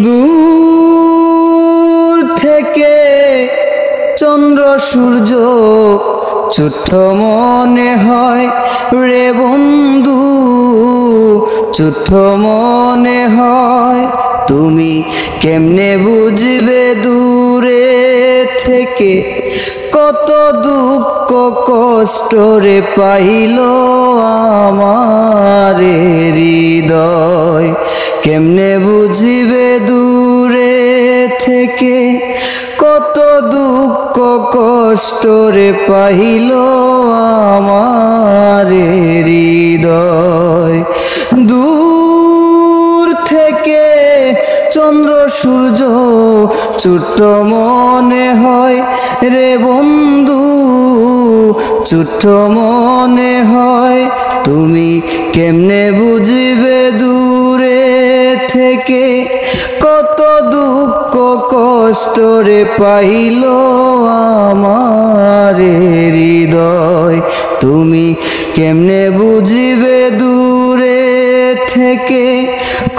দূর থেকে চন্দ্র সূর্য ছোট্ট মনে হয় রে বন্ধু, ছোট্ট মনে হয়। তুমি কেমনে বুঝবে দূরে থেকে কত দুঃখ কষ্ট রে পাইল আমার হৃদয়। কেমনে বুঝবে দূরে থেকে কত দুঃখ কষ্ট রে পাইল আমার হৃদয়। দূর থেকে চন্দ্র সূর্য ছোট্ট মনে হয় রে বন্ধু, ছোট্ট মনে হয়। তুমি কেমনে বুঝবে দূরে থেকে কত দুঃখ কষ্ট রে পাইল আমার হৃদয়। তুমি কেমনে বুঝবে দূরে থেকে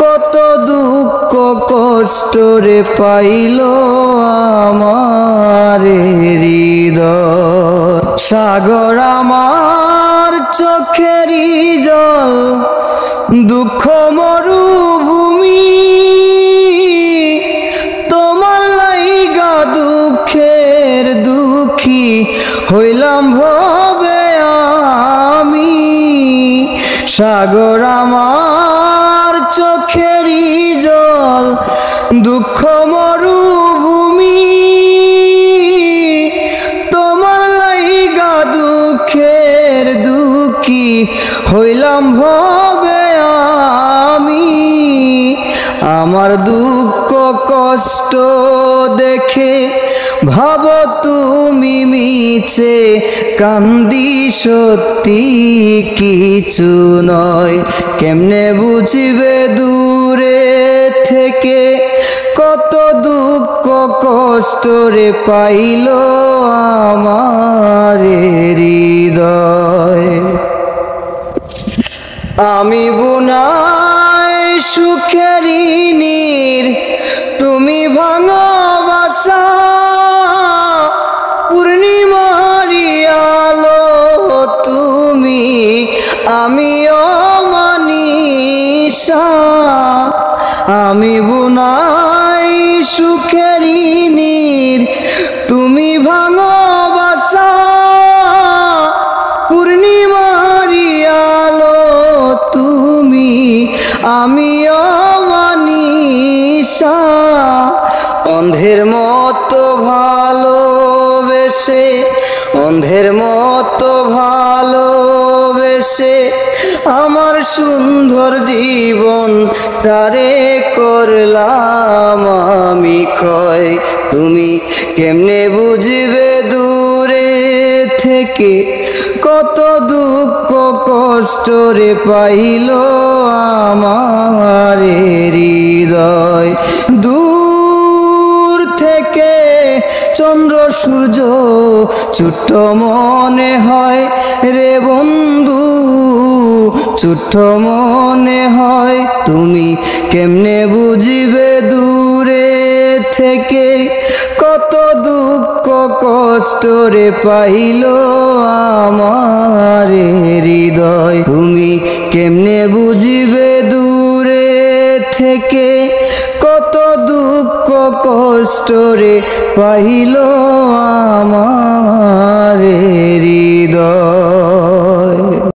কত দুঃখ কষ্ট রে পাইল আমার হৃদয়। সাগর আমার চোখেরই জল, দুঃখ মরুভূমি, তোমার লাইগা দুঃখের দুঃখী হইলাম ভবে আমি। সাগর আমার চোখেরই জল, দুঃখ মরুভূমি, তোমার লাইগা দুঃখের দুঃখী হইলাম ভবে আমি। আমার দুঃখ কষ্ট দেখে ভাবো তুমি মিছে, কান্দি সত্যি কিছু নয়। কেমনে বুঝবে দূরে থেকে কত দুঃখ কষ্ট রে পাইল আমার হৃদয়। আমি বুনাই সুখেরই নীর, তুমি ভাঙা বাসা, পূর্ণিমারি আলো তুমি, আমি অমানিসা। আমি বুনাই সুখেরই নীর, তুমি ভাঙা বাসা, পূর্ণিমারি আলো তুমি, আমি অমানিসা। অন্ধের মতো ভালোবেসে, অন্ধের মতো ভালোবেসে আমার সুন্দর জীবন কারে করলাম আমি ক্ষয়। তুমি কেমনে বুঝবে দূরে থেকে কত দুঃখ কষ্ট রে পাইল আমার হৃদয়। দূর থেকে চন্দ্র সূর্য ছোট্ট মনে হয় রে বন্ধু, ছোট্ট মনে হয়। তুমি কেমনে বুঝবে দূরে থেকে কত দুঃখ কষ্ট রে পাইল আমার হৃদয়। তুমি কেমনে বুঝবে দূরে থেকে কত দুঃখ কষ্ট রে পাইল আমার